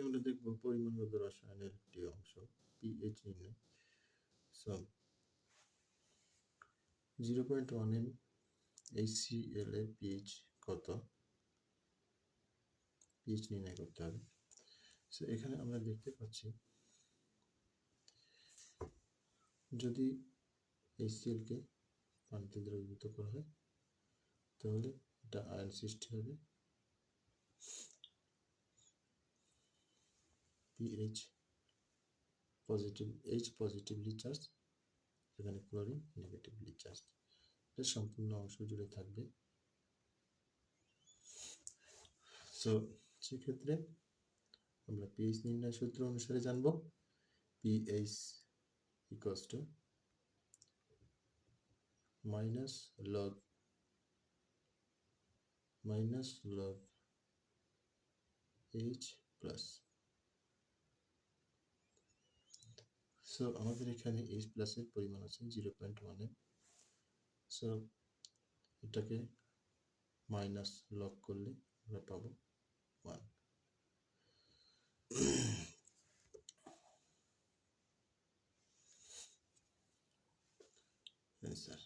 আমরা দেখব পরিমাণগত রসায়নের একটি অংশ পিএইচ নির্ণয়। সো 0.1 m HCl এর পিএইচ কত, পিএইচ নির্ণয় করতে হবে। সো এখানে আমরা দেখতে পাচ্ছি যদি HCl কে পানিতে দ্রবীভূত করা হয় তাহলে এটা আয়ন সৃষ্টি হবে, pH positive, H positively charge, এখানে ক্লোরিন নেগেটিভলি চার্জ। এটা সম্পূর্ণ অংশ জুড়ে থাকবে। সো সেক্ষেত্রে আমরা পিএইচ নির্ণয় সূত্র অনুসারে জানব pH equals to minus log H plus. So আমাদের এখানে H প্লাসের পরিমাণ আছে 0.1 m। সো এটাকে মাইনাস লগ করলে আমরা পাবো 1। Answer